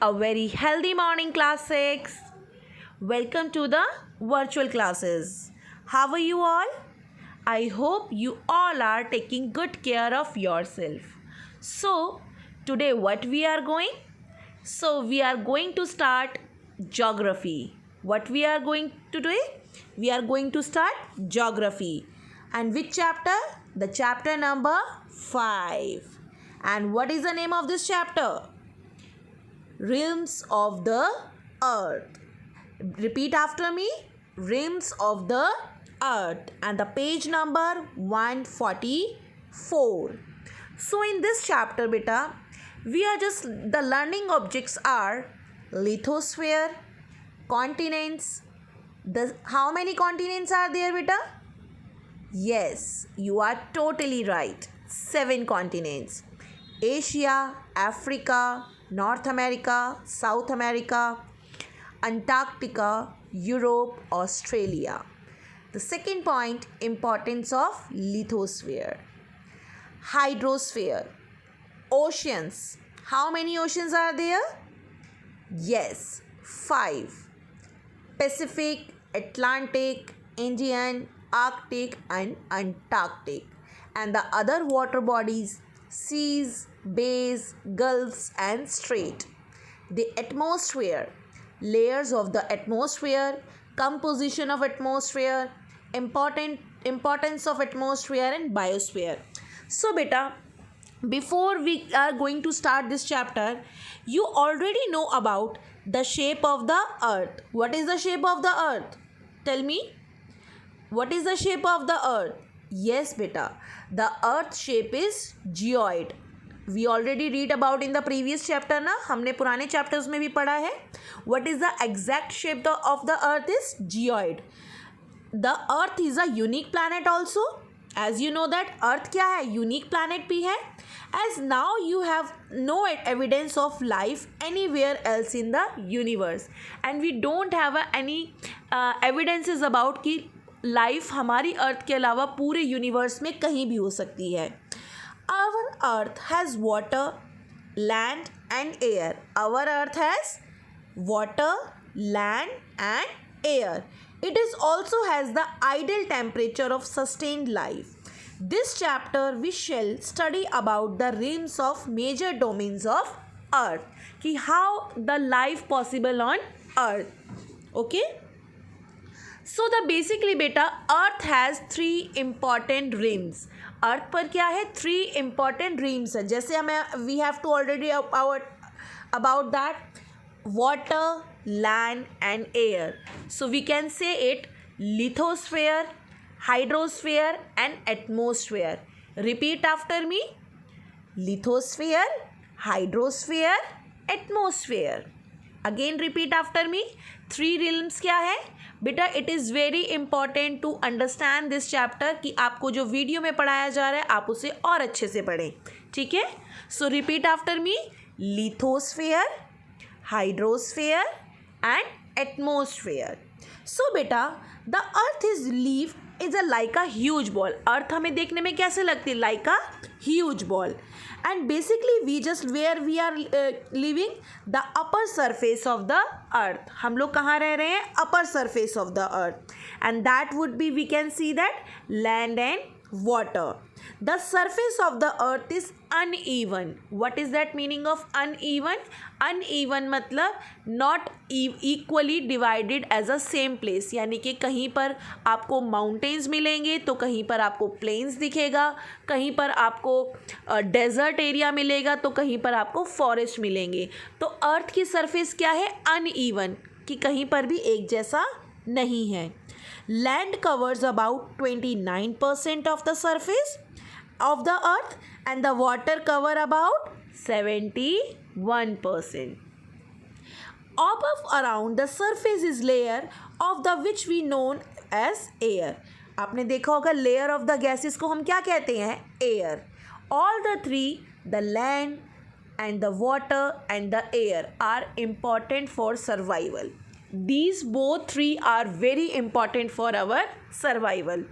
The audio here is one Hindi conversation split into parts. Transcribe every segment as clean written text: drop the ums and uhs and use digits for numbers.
A very healthy morning, class 6. Welcome to the virtual classes. How are you all? I hope you all are taking good care of yourself. So, today what we are going? So, we are going to start geography. What we are going to do? We are going to start geography. And which chapter? The chapter number 5. And what is the name of this chapter? Rims of the earth. Repeat after me. Rims of the earth. And the page number 144. So in this chapter, beta, the learning objects are lithosphere, continents. How many continents are there, beta? Yes, you are totally right. 7 continents. Asia, Africa, North America, South America, Antarctica, Europe, Australia. The second point, importance of lithosphere. Hydrosphere, oceans. How many oceans are there? Yes, 5. Pacific, Atlantic, Indian, Arctic and Antarctic. And the other water bodies, seas, bays, gulfs and strait. The atmosphere, layers of the atmosphere, composition of atmosphere, importance of atmosphere and biosphere. So beta, before we are going to start this chapter, you already know about the shape of the earth. What is the shape of the earth? Tell me. What is the shape of the earth? Yes beta, the earth shape is geoid. We already read about in the previous chapter ना, हमने पुराने chapters में भी पढ़ा है. What is the exact shape of the earth is geoid. The earth is a unique planet also. As you know that earth क्या है, unique planet भी है. As now you have no evidence of life anywhere else in the universe, and we don't have any evidences about कि लाइफ हमारी अर्थ के अलावा पूरे यूनिवर्स में कहीं भी हो सकती है. Our earth has water, land and air. Our earth has water, land and air. It is also has the ideal temperature of sustained life. This chapter we shall study about the rims of major domains of earth. कि how the life possible on earth. Okay. So the basically beta, earth has 3 important rims. अर्थ पर क्या है, 3 important rims है. जैसे हमें we have to already about that water, land and air. So we can say it lithosphere, hydrosphere and atmosphere. Repeat after me. Lithosphere, hydrosphere, atmosphere. Again repeat after me. 3 realms क्या है बेटा? It is very important to understand this chapter कि आपको जो वीडियो में पढ़ाया जा रहा है आप उसे और अच्छे से पढ़ें. ठीक है. So repeat after me. Lithosphere, hydrosphere and atmosphere. So बेटा, the earth is is a like a huge ball. Earth हमें देखने में कैसे लगती है? Like a huge ball. And basically we just where we are living the upper surface of the earth. हम लोग कहाँ रह रहे हैं? Upper surface of the earth. And that would be, we can see that land and water. The surface of the earth is uneven. What is that meaning of uneven? Uneven मतलब not equally divided as a same place. यानी कि कहीं पर आपको mountains मिलेंगे तो कहीं पर आपको plains दिखेगा, कहीं पर आपको desert area मिलेगा तो कहीं पर आपको forest मिलेंगे. तो अर्थ की surface क्या है? uneven, कि कहीं पर भी एक जैसा नहीं है. Land covers about 29% of the surface of the earth and the water cover about 71%. Above around the surface is layer of the which we known as air. आपने देखा होगा layer of the gases को हम क्या कहते हैं? Air. All the 3, the land and the water and the air are important for survival. These both 3 are very important for our survival.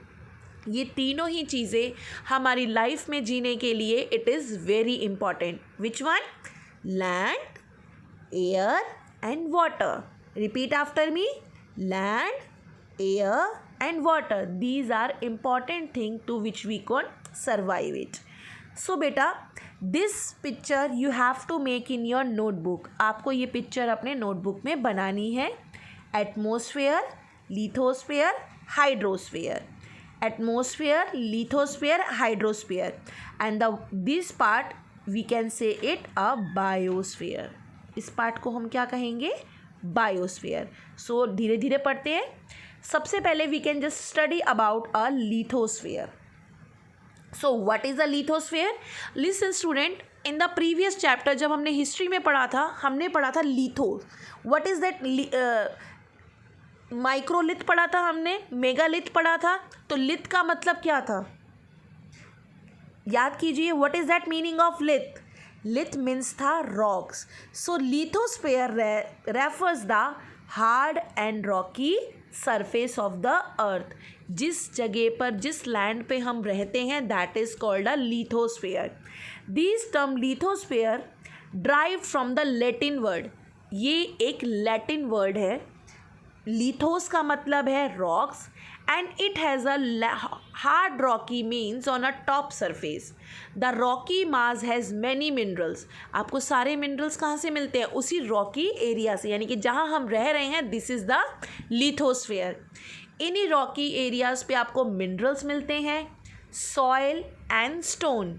ये तीनों ही चीज़ें हमारी लाइफ में जीने के लिए it is very important. Which one? Land, air and water. Repeat after me. Land, air and water. These are important things to which we can survive it. So beta, this picture you have to make in your notebook. आपको ये पिक्चर अपने नोटबुक में बनानी है. Atmosphere, lithosphere, hydrosphere. Atmosphere, lithosphere, hydrosphere, and this part we can say it a biosphere. इस पार्ट को हम क्या कहेंगे? बायोस्फीयर. सो धीरे धीरे पढ़ते हैं. सबसे पहले we can just study about a lithosphere. So what is a lithosphere? Listen student, in the previous chapter जब हमने हिस्ट्री में पढ़ा था, हमने पढ़ा था litho. What is that? Microlith पढ़ा था हमने, मेगालिथ पढ़ा था. तो लिथ का मतलब क्या था? याद कीजिए. What is that meaning of lith? Lith means था rocks. So lithosphere refers the hard and rocky surface of the earth. जिस जगह पर, जिस लैंड पे हम रहते हैं, that is called a lithosphere. This term lithosphere drive from the Latin word. ये एक लैटिन वर्ड है. लिथोस का मतलब है rocks and it has a hard rocky means on a top surface. The Rocky mass has many minerals. आपको सारे मिनरल्स कहाँ से मिलते हैं? उसी रॉकी एरिया से, यानी कि जहाँ हम रह रहे हैं, दिस इज़ द लिथोस्फेयर. इन्हीं रॉकी एरियाज़ पे आपको मिनरल्स मिलते हैं, soil and stone.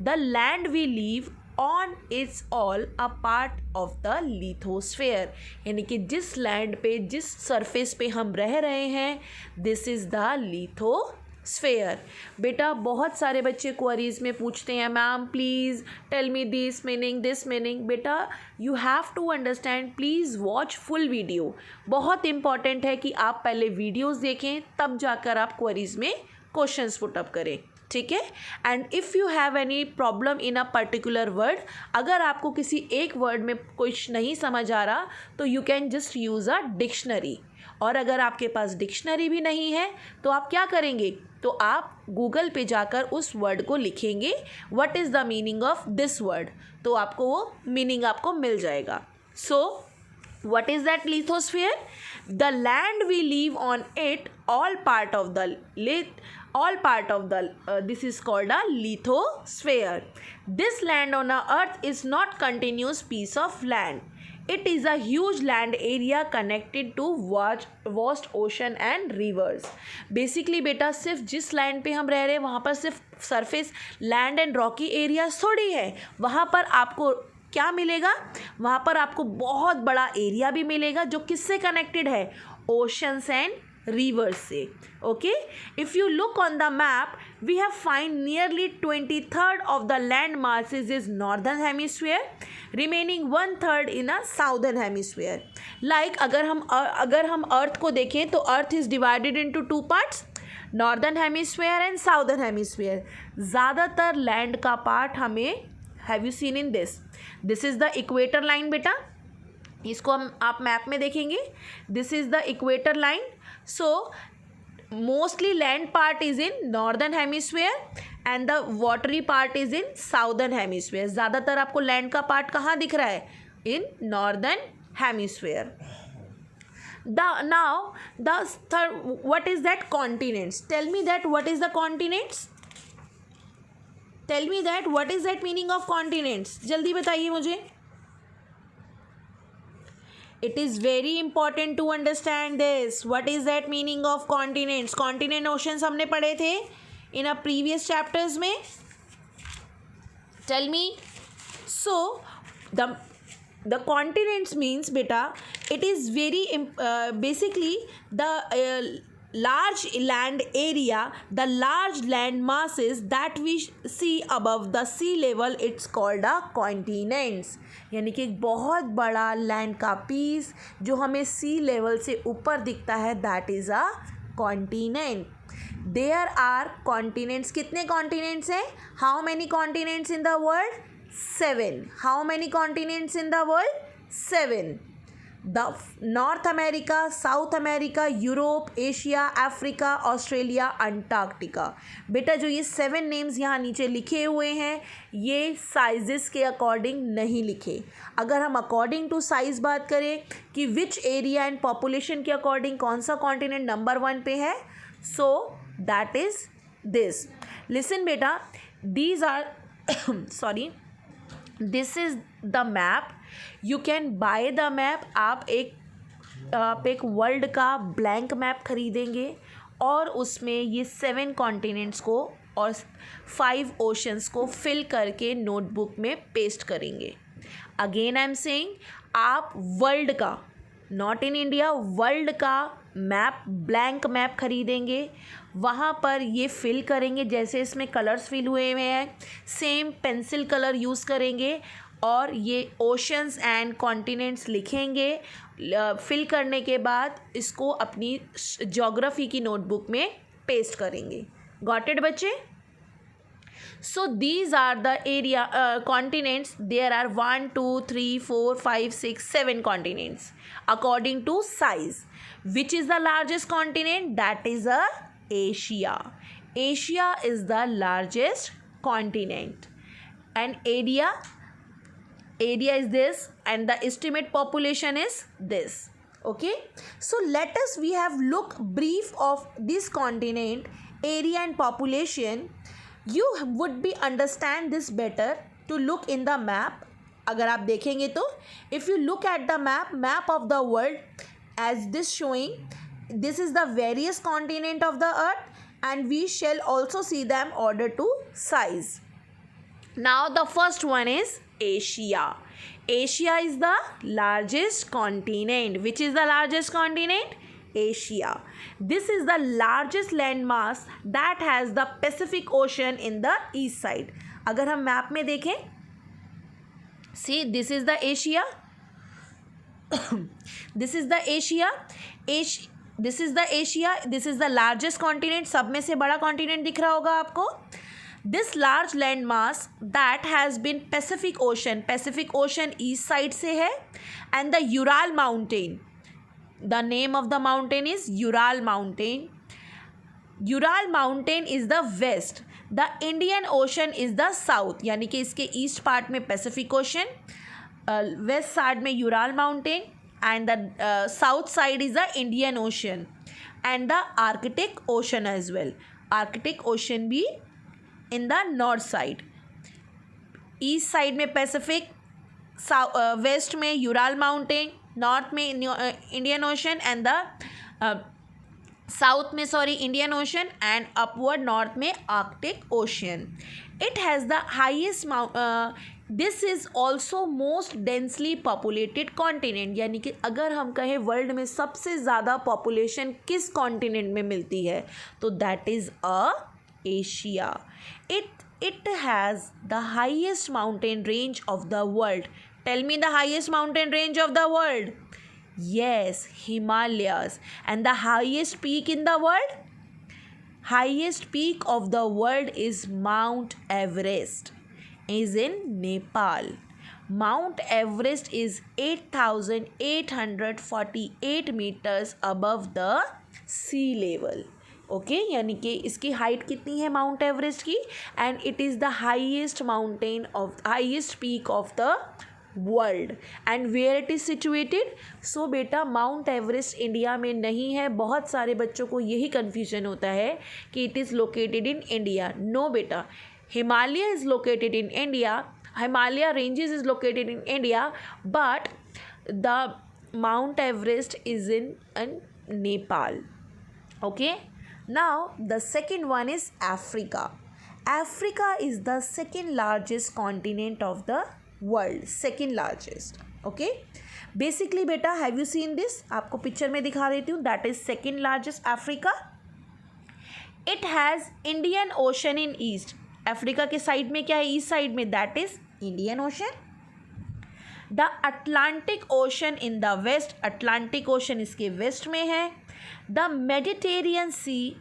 The land we live on is all a part of the lithosphere. यानी कि जिस लैंड पे, जिस सरफेस पे हम रह रहे हैं, दिस इज़ द लिथोस्फेयर. बेटा बहुत सारे बच्चे क्वेरीज में पूछते हैं, ma'am please tell me this meaning, this meaning. बेटा you have to understand, please watch full video. बहुत इंपॉर्टेंट है कि आप पहले वीडियोस देखें, तब जाकर आप क्वेरीज में क्वेश्चंस पुटअप करें. ठीक है. And if you have any problem in a particular word, अगर आपको किसी एक वर्ड में कुछ नहीं समझ आ रहा, तो you can just use a dictionary. और अगर आपके पास डिक्शनरी भी नहीं है, तो आप क्या करेंगे? तो आप गूगल पे जाकर उस वर्ड को लिखेंगे, what is the meaning of this word, तो आपको वो मीनिंग आपको मिल जाएगा. सो what is that lithosphere? The land we live on it, all part of the this is called a lithosphere. This land on a earth is not continuous piece of land. It is a huge land area connected to vast ocean and rivers. Basically बेटा सिर्फ जिस लैंड पे हम रह रहे हैं, वहाँ पर सिर्फ surface land and Rocky area थोड़ी है. वहाँ पर आपको क्या मिलेगा? वहाँ पर आपको बहुत बड़ा एरिया भी मिलेगा, जो किससे कनेक्टेड है? ओशंस एंड रिवर्स से. Okay. If you look on the map, we have find nearly 23rd of the land masses is northern hemisphere, remaining 1/3 in a southern hemisphere. Like अगर हम अर्थ को देखें, तो Earth is divided into 2 parts, northern hemisphere and southern hemisphere. ज़्यादातर लैंड का पार्ट हमें, have you seen in this is the equator line. बेटा इसको आप मैप में देखेंगे, this is the equator line. So mostly land part is in northern hemisphere and the watery part is in southern hemisphere. ज़्यादातर आपको लैंड का पार्ट कहाँ दिख रहा है? In northern hemisphere. Now the third, what is that? Continents. Tell me that what is the continents? Tell me that what is that meaning of continents? जल्दी बताइए मुझे. It is very important to understand this. What is that meaning of continents? Continent oceans हमने पढ़े थे in a previous chapters में. Tell me. So the continents means beta, it is very basically the large land area, the large land masses that we see above the sea level, it's called a continents. यानी कि एक बहुत बड़ा लैंड का पीस जो हमें सी लेवल से ऊपर दिखता है, that is a continent. There are continents. कितने कॉन्टिनेंट्स हैं? How many continents in the world? 7. How many continents in the world? 7. The North America, South America, Europe, Asia, Africa, Australia, Antarctica. बेटा जो ये 7 नेम्स यहाँ नीचे लिखे हुए हैं ये साइजेस के अकॉर्डिंग नहीं लिखे। अगर हम अकॉर्डिंग टू साइज बात करें कि विच एरिया एंड पॉपुलेशन के अकॉर्डिंग कौन सा कॉन्टिनेंट नंबर 1 पे है, so that is this. Listen बेटा, these are sorry, this is the map. You can buy the map. आप एक वर्ल्ड का ब्लैंक मैप खरीदेंगे और उसमें ये 7 कॉन्टिनेंट्स को और 5 ओशंस को फिल करके नोटबुक में पेस्ट करेंगे। अगेन आई एम सेइंग, आप वर्ल्ड का, नॉट इन इंडिया, वर्ल्ड का मैप, ब्लैंक मैप खरीदेंगे, वहाँ पर ये फिल करेंगे जैसे इसमें कलर्स फिल हुए हुए हैं, सेम पेंसिल कलर यूज़ करेंगे और ये ओशंस एंड कॉन्टिनेंट्स लिखेंगे। फिल करने के बाद इसको अपनी ज्योग्राफी की नोटबुक में पेस्ट करेंगे। गॉट इट बच्चे? So these are the area continents. There are 1, 2, 3, 4, 5, 6, 7 continents according to size. Which is the largest continent? That is Asia. Asia is the largest continent. And area is this, and the estimate population is this. Okay, so we have look brief of this continent, area and population. You would be understand this better to look in the map. अगर आप देखेंगे तो if you look at the map of the world as this showing, this is the various continent of the earth and we shall also see them order to size. Now the first one is Asia. Asia is the largest continent. Which is the largest continent? Asia. This is the largest landmass that has the Pacific Ocean in the east side. अगर हम मैप में देखें, see this is the Asia. This is the Asia. This is the Asia. This is the largest continent. सब में से बड़ा continent दिख रहा होगा आपको. This large landmass that has been Pacific Ocean. Pacific Ocean east side से है, and the Ural Mountain. The name of the mountain is Ural Mountain. Ural Mountain is the west. The Indian Ocean is the south. यानी कि इसके ईस्ट पार्ट में पैसिफिक ओशन, वेस्ट साइड में Ural Mountain and the south side is the Indian Ocean and the Arctic Ocean as well. Arctic Ocean भी in the north side. East side में पैसिफिक, वेस्ट में यूराल माउंटेन, नॉर्थ में Indian Ocean and the south में Indian Ocean and upward north में Arctic Ocean. It has the highest this is also most densely populated continent. यानी कि अगर हम कहें वर्ल्ड में सबसे ज़्यादा पॉपुलेशन किस कॉन्टिनेंट में मिलती है तो that is Asia. It has the highest mountain range of the world. Tell me the highest mountain range of the world. Yes, Himalayas. And the highest peak in the world? Highest peak of the world is Mount Everest. Is in Nepal. Mount Everest is 8,848 meters above the sea level. Okay यानी कि इसकी हाइट कितनी है माउंट एवरेस्ट की, and it is the highest mountain of highest peak of the world. And where it is situated? So बेटा माउंट एवरेस्ट इंडिया में नहीं है. बहुत सारे बच्चों को यही कन्फ्यूजन होता है कि it is located in India. No बेटा, Himalaya is located in India. Himalaya ranges is located in India, but the Mount Everest is in Nepal. Okay. Now the second one is Africa. Africa is the second largest continent of the world. Second largest. Okay. Basically beta, have you seen this? आपको पिक्चर में दिखा देती हूँ. That is second largest Africa. It has Indian Ocean in east. Africa के साइड में क्या है? ईस्ट साइड में. That is Indian Ocean. The Atlantic Ocean in the west. Atlantic Ocean इसके वेस्ट में है. The Mediterranean see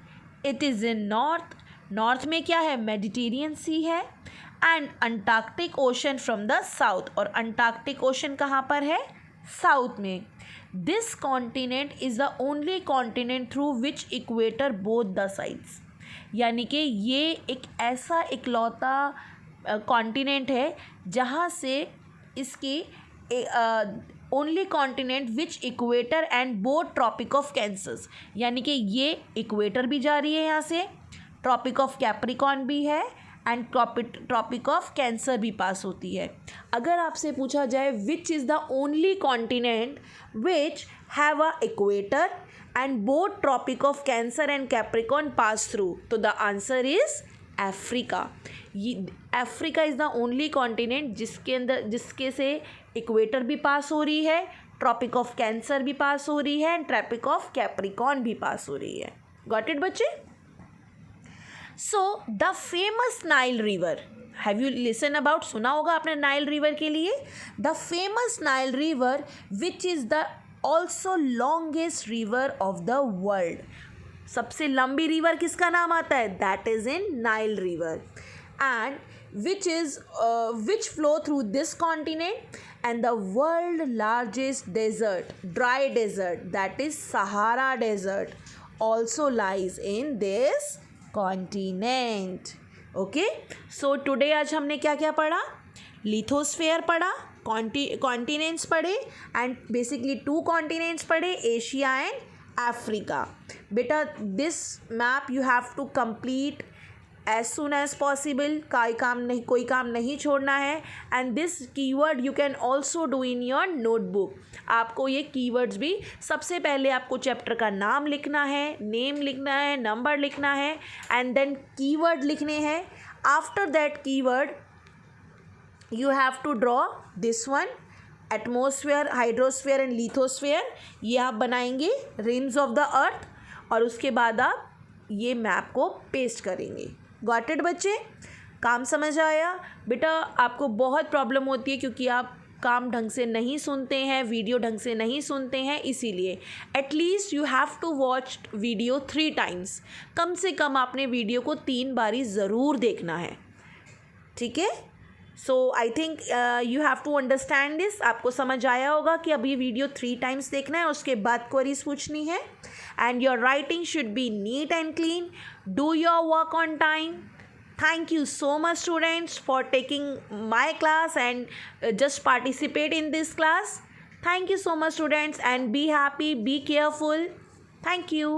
it is in north. North में क्या है? मेडिटेरियन सी है. And Antarctic ocean from the south. और अंटार्कटिक ओशन कहाँ पर है? साउथ में. This continent is the only continent through which equator both the sides. यानी कि ये एक ऐसा इकलौता कॉन्टिनेंट है जहाँ से इसकी only continent which equator and both tropic of cancers. यानी कि ये इक्वेटर भी जा रही है यहाँ से, ट्रॉपिक ऑफ कैप्रिकॉन भी है एंड ट्रॉपिक ऑफ कैंसर भी पास होती है. अगर आपसे पूछा जाए which is the only continent which have a equator and both tropic of Cancer and Capricorn pass through, तो the answer is Africa. Africa is the only continent जिसके से इक्वेटर भी पास हो रही है, ट्रॉपिक ऑफ कैंसर भी पास हो रही है एंड ट्रॉपिक ऑफ कैप्रिकॉन भी पास हो रही है. गॉट इट बच्चे? So the famous Nile river, have you listen about, सुना होगा आपने नाइल रिवर के लिए. The famous Nile river which is the also longest river of the world. सबसे लंबी रिवर किसका नाम आता है? That is in Nile river. And which flow through this continent, and the world largest desert, dry desert, that is Sahara desert, also lies in this continent. Okay, so today आज हमने क्या क्या पढ़ा? लिथोस्फेयर पढ़ा, कॉन्टिनेंट्स पढ़े एंड बेसिकली 2 कॉन्टिनेंट्स पढ़े, एशिया एंड अफ्रीका. बेटा this map you have to complete as soon as possible. कोई काम नहीं छोड़ना है. And this keyword you can also do in your notebook. आपको ये कीवर्ड्स भी सबसे पहले आपको चैप्टर का नाम लिखना है, नेम लिखना है, नंबर लिखना है एंड देन कीवर्ड लिखने हैं. After that keyword you have to draw this one, atmosphere, hydrosphere and lithosphere. ये आप बनाएंगे rims of the earth और उसके बाद आप ये मैप को पेस्ट करेंगे. गॉट इट बच्चे? काम समझ आया? बेटा आपको बहुत प्रॉब्लम होती है क्योंकि आप काम ढंग से नहीं सुनते हैं, वीडियो ढंग से नहीं सुनते हैं, इसीलिए at least you have to watch video 3 times. कम से कम आपने वीडियो को 3 बारी ज़रूर देखना है. ठीक है? So I think you have to understand this. आपको समझ आया होगा कि अब ये वीडियो 3 टाइम्स देखना है, उसके बाद क्वेरीज पूछनी है. And your writing should be neat and clean. Do your work on time. Thank you so much students for taking my class and just participate in this class. Thank you so much students and be happy, be careful. Thank you.